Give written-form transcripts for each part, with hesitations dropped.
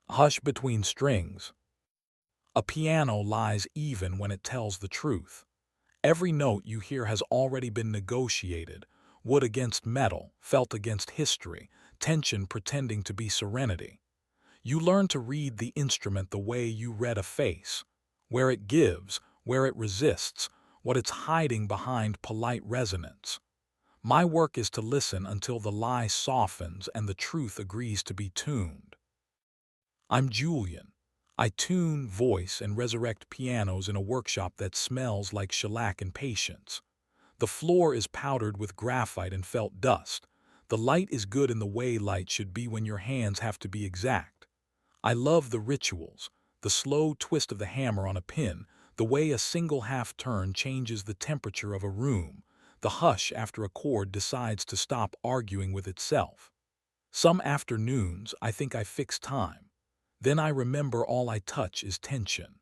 Hush between strings. A piano lies even when it tells the truth. Every note you hear has already been negotiated, wood against metal, felt against history, tension pretending to be serenity. You learn to read the instrument the way you read a face, where it gives, where it resists, what it's hiding behind polite resonance. My work is to listen until the lie softens and the truth agrees to be tuned. I'm Julian. I tune, voice, and resurrect pianos in a workshop that smells like shellac and patience. The floor is powdered with graphite and felt dust. The light is good in the way light should be when your hands have to be exact. I love the rituals, the slow twist of the hammer on a pin, the way a single half turn changes the temperature of a room, the hush after a chord decides to stop arguing with itself. Some afternoons I think I fix time. Then I remember all I touch is tension.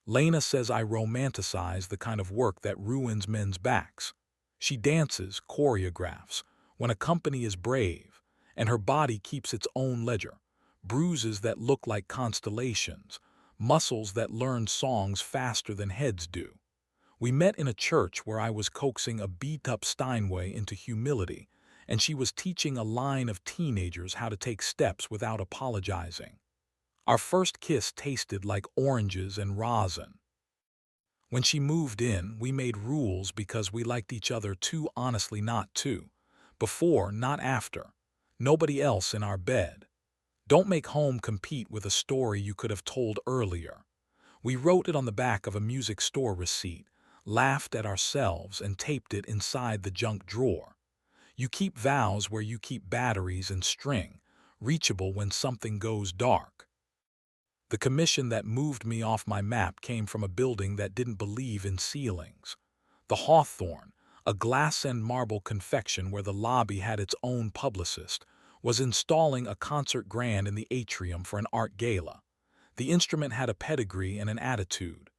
Lena says I romanticize the kind of work that ruins men's backs. She dances, choreographs, when a company is brave, and her body keeps its own ledger, bruises that look like constellations, muscles that learn songs faster than heads do. We met in a church where I was coaxing a beat-up Steinway into humility, and she was teaching a line of teenagers how to take steps without apologizing. Our first kiss tasted like oranges and rosin. When she moved in, we made rules because we liked each other too honestly not to. Before, not after. Nobody else in our bed. Don't make home compete with a story you could have told earlier. We wrote it on the back of a music store receipt, laughed at ourselves, and taped it inside the junk drawer. You keep vows where you keep batteries and string, reachable when something goes dark. The commission that moved me off my map came from a building that didn't believe in ceilings. The Hawthorne, a glass and marble confection where the lobby had its own publicist, was installing a concert grand in the atrium for an art gala. The instrument had a pedigree and an attitude.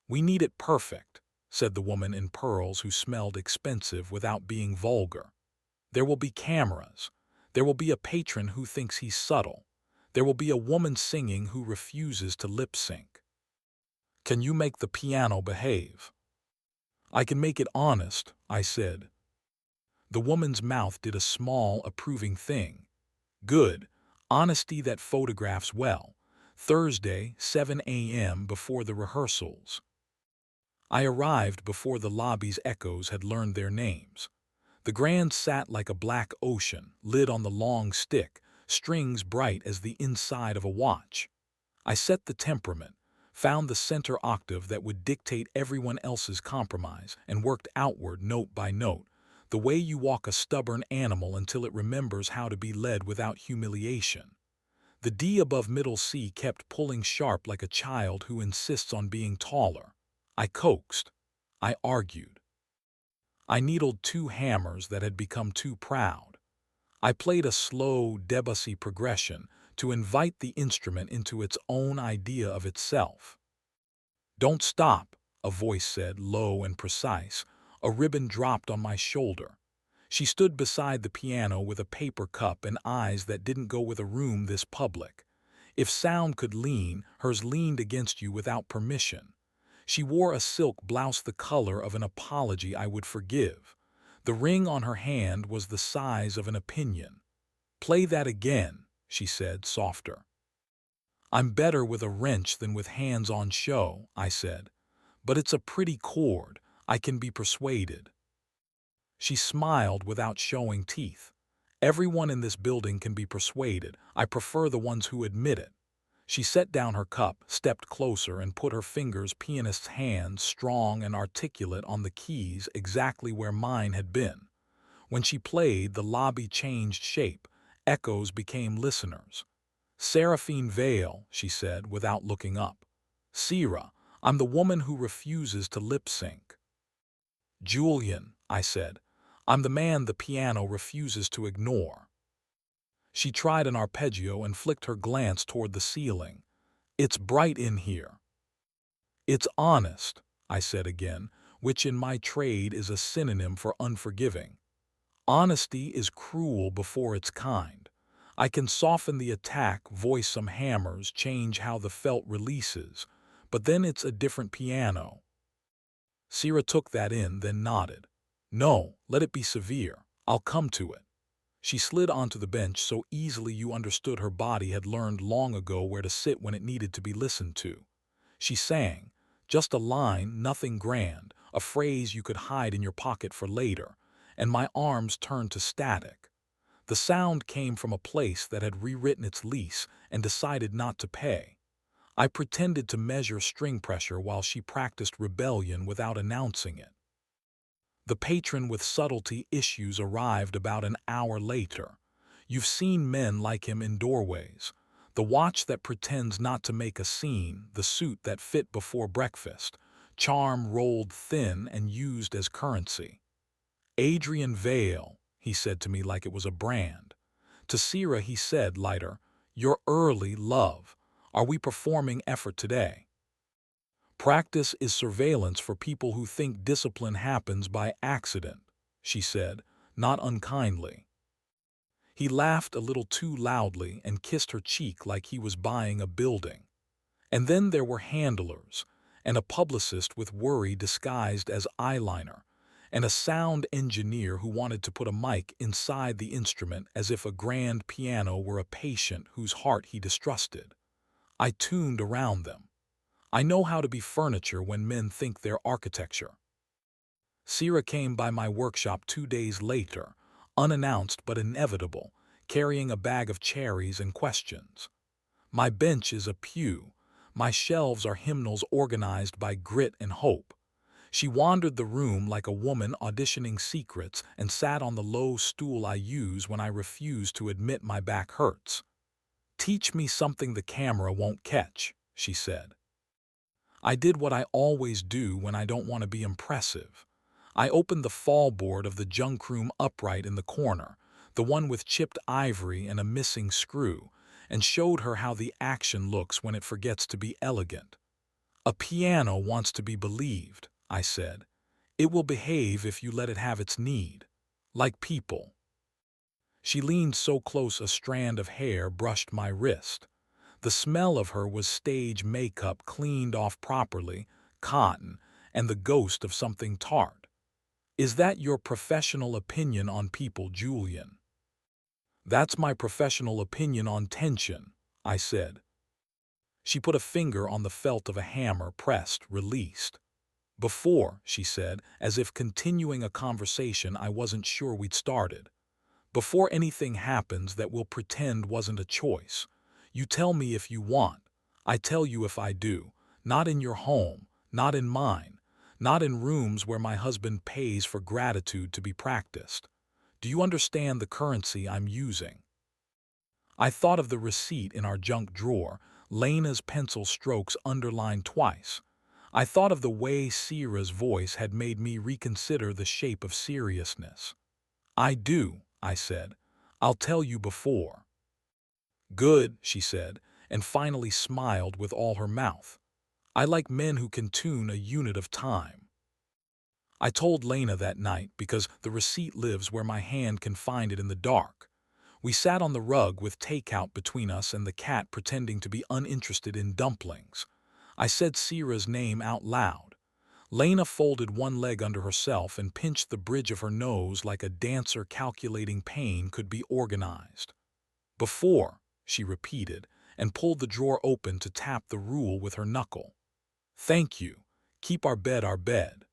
"We need it perfect," said the woman in pearls who smelled expensive without being vulgar. "There will be cameras. There will be a patron who thinks he's subtle. There will be a woman singing who refuses to lip sync. Can you make the piano behave?" "I can make it honest," I said. The woman's mouth did a small, approving thing. "Good. Honesty that photographs well. Thursday, 7 a.m. before the rehearsals." I arrived before the lobby's echoes had learned their names. The grand sat like a black ocean, lid on the long stick, strings bright as the inside of a watch. I set the temperament, found the center octave that would dictate everyone else's compromise, and worked outward note by note, the way you walk a stubborn animal until it remembers how to be led without humiliation. The D above middle C kept pulling sharp like a child who insists on being taller. I coaxed. I argued. I needled two hammers that had become too proud. I played a slow Debussy progression to invite the instrument into its own idea of itself. "Don't stop," a voice said, low and precise. A ribbon dropped on my shoulder. She stood beside the piano with a paper cup and eyes that didn't go with a room this public. If sound could lean, hers leaned against you without permission. She wore a silk blouse the color of an apology I would forgive. The ring on her hand was the size of an opinion. "Play that again," she said, softer. "I'm better with a wrench than with hands on show," I said. "But it's a pretty chord. I can be persuaded." She smiled without showing teeth. "Everyone in this building can be persuaded. I prefer the ones who admit it." She set down her cup, stepped closer, and put her fingers, pianist's hands, strong and articulate, on the keys exactly where mine had been. When she played, the lobby changed shape. Echoes became listeners. "Seraphine Vale," she said, without looking up. "Syrah, I'm the woman who refuses to lip sync." "Julian," I said, "I'm the man the piano refuses to ignore." She tried an arpeggio and flicked her glance toward the ceiling. "It's bright in here." "It's honest," I said again, which in my trade is a synonym for unforgiving. "Honesty is cruel before it's kind. I can soften the attack, voice some hammers, change how the felt releases, but then it's a different piano. Sierra took that in, then nodded. No, let it be severe. I'll come to it. She slid onto the bench so easily you understood her body had learned long ago where to sit when it needed to be listened to. She sang, just a line, nothing grand, a phrase you could hide in your pocket for later, and my arms turned to static. The sound came from a place that had rewritten its lease and decided not to pay. I pretended to measure string pressure while she practiced rebellion without announcing it. The patron with subtlety issues arrived about an hour later. You've seen men like him in doorways. The watch that pretends not to make a scene, the suit that fit before breakfast, charm rolled thin and used as currency. Adrian Vale, he said to me like it was a brand. To Sierra he said, lighter, "You're early, love. Are we performing effort today?" Practice is surveillance for people who think discipline happens by accident, she said, not unkindly. He laughed a little too loudly and kissed her cheek like he was buying a building. And then there were handlers, and a publicist with worry disguised as eyeliner, and a sound engineer who wanted to put a mic inside the instrument as if a grand piano were a patient whose heart he distrusted. I tuned around them. I know how to be furniture when men think they're architecture. Sierra came by my workshop 2 days later, unannounced but inevitable, carrying a bag of cherries and questions. My bench is a pew. My shelves are hymnals organized by grit and hope. She wandered the room like a woman auditioning secrets and sat on the low stool I use when I refuse to admit my back hurts. "Teach me something the camera won't catch," she said. I did what I always do when I don't want to be impressive. I opened the fall board of the junk room upright in the corner, the one with chipped ivory and a missing screw, and showed her how the action looks when it forgets to be elegant. "A piano wants to be believed," I said. "It will behave if you let it have its need. Like people." She leaned so close a strand of hair brushed my wrist. The smell of her was stage makeup cleaned off properly, cotton, and the ghost of something tart. "Is that your professional opinion on people, Julian?" "That's my professional opinion on tension," I said. She put a finger on the felt of a hammer, pressed, released. "Before," she said, as if continuing a conversation I wasn't sure we'd started. "Before anything happens that we'll pretend wasn't a choice. You tell me if you want. I tell you if I do. Not in your home, not in mine, not in rooms where my husband pays for gratitude to be practiced. Do you understand the currency I'm using?" I thought of the receipt in our junk drawer, Lena's pencil strokes underlined twice. I thought of the way Sierra's voice had made me reconsider the shape of seriousness. "I do," I said. "I'll tell you before." "Good," she said, and finally smiled with all her mouth. "I like men who can tune a unit of time." I told Lena that night because the receipt lives where my hand can find it in the dark. We sat on the rug with takeout between us and the cat pretending to be uninterested in dumplings. I said Sierra's name out loud. Lena folded one leg under herself and pinched the bridge of her nose like a dancer calculating pain could be organized. "Before," she repeated, and pulled the drawer open to tap the rule with her knuckle. "Thank you. Keep our bed our bed.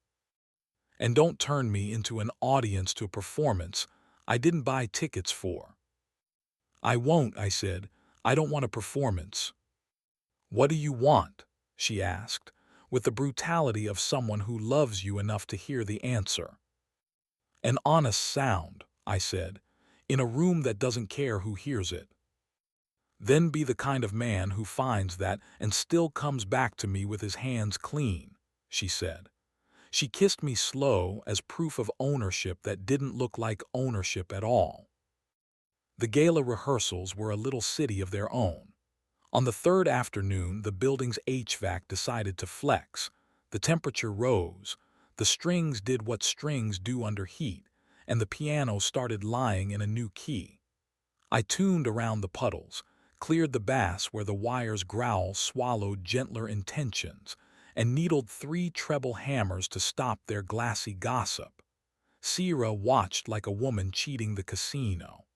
And don't turn me into an audience to a performance I didn't buy tickets for." "I won't," I said. "I don't want a performance." "What do you want?" she asked, with the brutality of someone who loves you enough to hear the answer. "An honest sound," I said, "in a room that doesn't care who hears it." "Then be the kind of man who finds that and still comes back to me with his hands clean," she said. She kissed me slow as proof of ownership that didn't look like ownership at all. The gala rehearsals were a little city of their own. On the third afternoon, the building's HVAC decided to flex. The temperature rose, the strings did what strings do under heat, and the piano started lying in a new key. I tuned around the puddles, cleared the bass where the wire's growl swallowed gentler intentions, and needled 3 treble hammers to stop their glassy gossip. Sierra watched like a woman cheating the casino.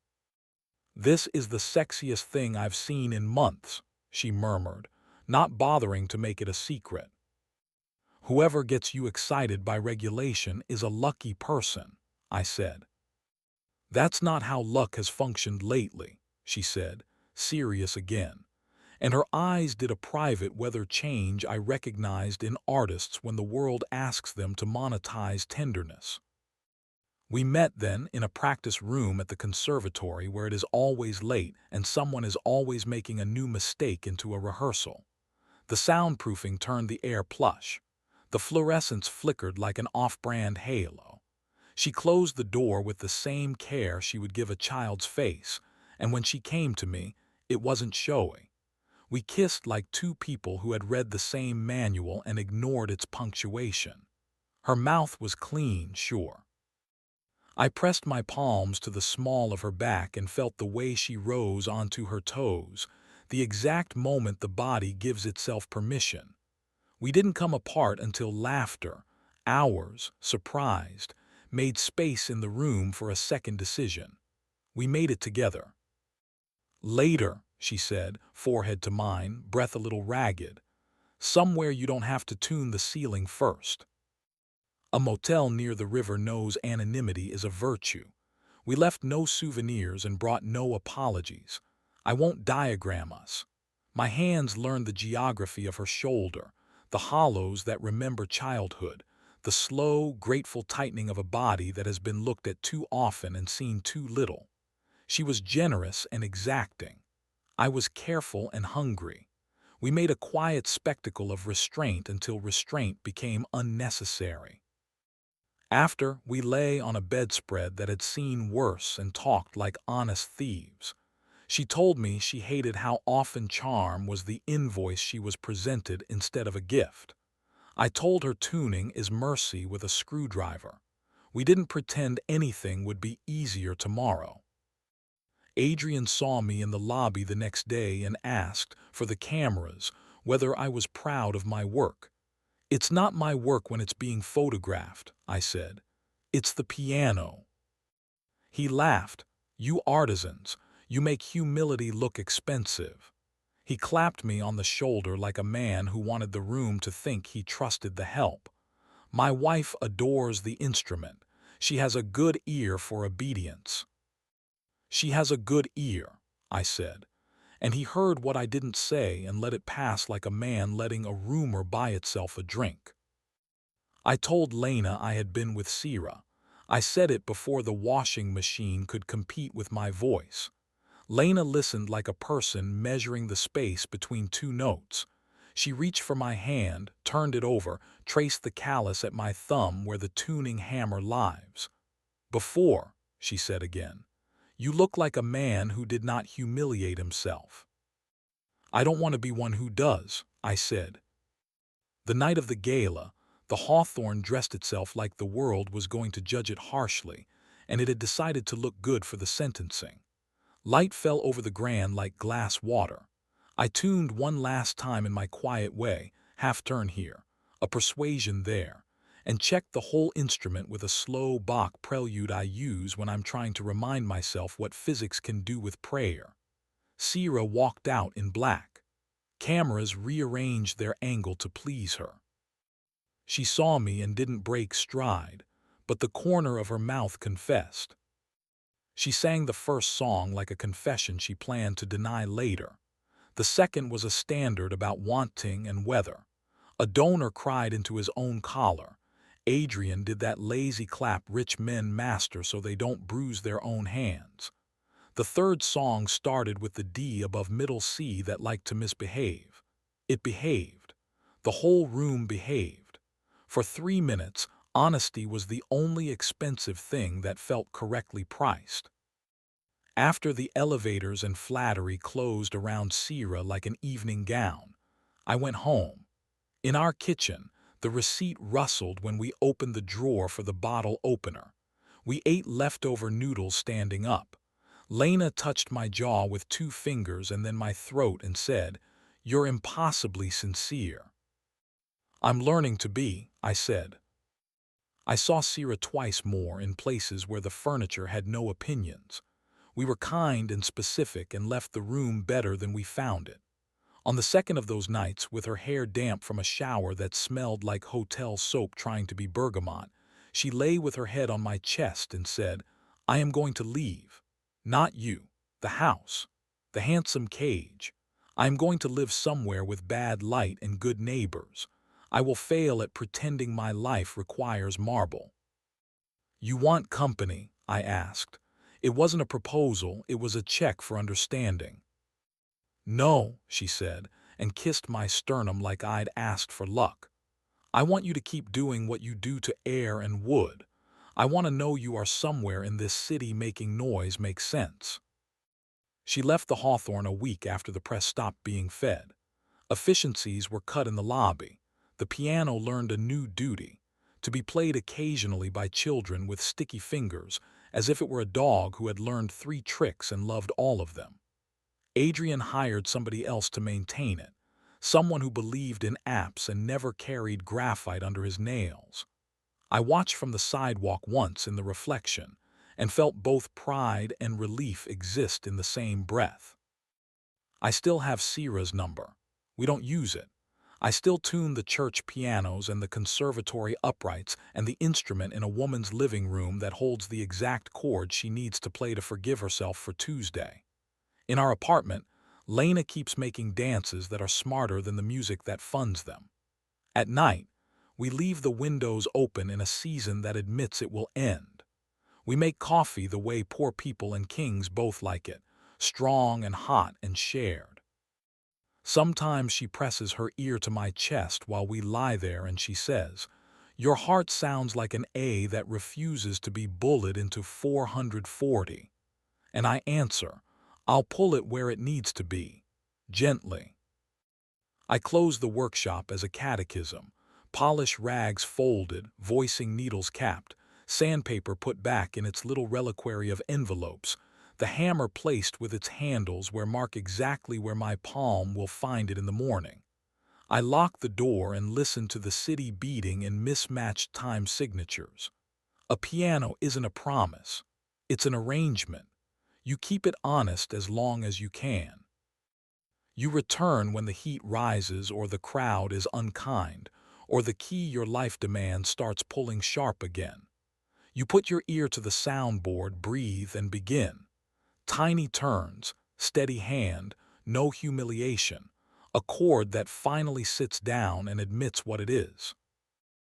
"This is the sexiest thing I've seen in months," she murmured, not bothering to make it a secret. "Whoever gets you excited by regulation is a lucky person," I said. "That's not how luck has functioned lately," she said, serious again, and her eyes did a private weather change I recognized in artists when the world asks them to monetize tenderness. We met then in a practice room at the conservatory where it is always late and someone is always making a new mistake into a rehearsal. The soundproofing turned the air plush. The fluorescence flickered like an off-brand halo. She closed the door with the same care she would give a child's face, and when she came to me, it wasn't showy. We kissed like two people who had read the same manual and ignored its punctuation. Her mouth was clean, sure. I pressed my palms to the small of her back and felt the way she rose onto her toes, the exact moment the body gives itself permission. We didn't come apart until laughter, hours, surprised, made space in the room for a second decision. We made it together. "Later," she said, forehead to mine, breath a little ragged. "Somewhere you don't have to tune the ceiling first." A motel near the river knows anonymity is a virtue. We left no souvenirs and brought no apologies. I won't diagram us. My hands learned the geography of her shoulder, the hollows that remember childhood, the slow, grateful tightening of a body that has been looked at too often and seen too little. She was generous and exacting. I was careful and hungry. We made a quiet spectacle of restraint until restraint became unnecessary. After, we lay on a bedspread that had seen worse and talked like honest thieves. She told me she hated how often charm was the invoice she was presented instead of a gift. I told her tuning is mercy with a screwdriver. We didn't pretend anything would be easier tomorrow. Adrian saw me in the lobby the next day and asked, for the cameras, whether I was proud of my work. "It's not my work when it's being photographed," I said. "It's the piano." He laughed. "You artisans, you make humility look expensive." He clapped me on the shoulder like a man who wanted the room to think he trusted the help. "My wife adores the instrument. She has a good ear for obedience." "She has a good ear," I said, and he heard what I didn't say and let it pass like a man letting a rumor buy itself a drink. I told Lena I had been with Sierra. I said it before the washing machine could compete with my voice. Lena listened like a person measuring the space between two notes. She reached for my hand, turned it over, traced the callus at my thumb where the tuning hammer lives. "Before," she said again, "you look like a man who did not humiliate himself." "I don't want to be one who does," I said. The night of the gala, the hawthorn dressed itself like the world was going to judge it harshly, and it had decided to look good for the sentencing. Light fell over the grand like glass water. I tuned one last time in my quiet way, half turn here, a persuasion there, and checked the whole instrument with a slow Bach prelude I use when I'm trying to remind myself what physics can do with prayer. Sierra walked out in black. Cameras rearranged their angle to please her. She saw me and didn't break stride, but the corner of her mouth confessed. She sang the first song like a confession she planned to deny later. The second was a standard about wanting and weather. A donor cried into his own collar. Adrian did that lazy clap rich men master so they don't bruise their own hands. The third song started with the D above middle C that liked to misbehave. It behaved. The whole room behaved. For 3 minutes, honesty was the only expensive thing that felt correctly priced. After the elevators and flattery closed around Sierra like an evening gown, I went home. In our kitchen, the receipt rustled when we opened the drawer for the bottle opener. We ate leftover noodles standing up. Lena touched my jaw with 2 fingers and then my throat and said, "You're impossibly sincere." "I'm learning to be," I said. I saw Sierra twice more in places where the furniture had no opinions. We were kind and specific and left the room better than we found it. On the second of those nights, with her hair damp from a shower that smelled like hotel soap trying to be bergamot, she lay with her head on my chest and said, "I am going to leave. Not you, the house, the handsome cage. I am going to live somewhere with bad light and good neighbors. I will fail at pretending my life requires marble." "You want company?" I asked. It wasn't a proposal, it was a check for understanding. "No," she said, and kissed my sternum like I'd asked for luck. "I want you to keep doing what you do to air and wood. I want to know you are somewhere in this city making noise make sense." She left the Hawthorne a week after the press stopped being fed. Efficiencies were cut in the lobby. The piano learned a new duty, to be played occasionally by children with sticky fingers, as if it were a dog who had learned 3 tricks and loved all of them. Adrian hired somebody else to maintain it, someone who believed in apps and never carried graphite under his nails. I watched from the sidewalk once in the reflection and felt both pride and relief exist in the same breath. I still have Sierra's number. We don't use it. I still tune the church pianos and the conservatory uprights and the instrument in a woman's living room that holds the exact chord she needs to play to forgive herself for Tuesday. In our apartment, Lena keeps making dances that are smarter than the music that funds them. At night, we leave the windows open in a season that admits it will end. We make coffee the way poor people and kings both like it, strong and hot and shared. Sometimes she presses her ear to my chest while we lie there and she says, "Your heart sounds like an A that refuses to be bullied into 440. And I answer, "I'll pull it where it needs to be, gently." I close the workshop as a catechism, polish rags folded, voicing needles capped, sandpaper put back in its little reliquary of envelopes, the hammer placed with its handles where mark exactly where my palm will find it in the morning. I lock the door and listen to the city beating in mismatched time signatures. A piano isn't a promise. It's an arrangement. You keep it honest as long as you can. You return when the heat rises or the crowd is unkind, or the key your life demands starts pulling sharp again. You put your ear to the soundboard, breathe, and begin. Tiny turns, steady hand, no humiliation. A chord that finally sits down and admits what it is.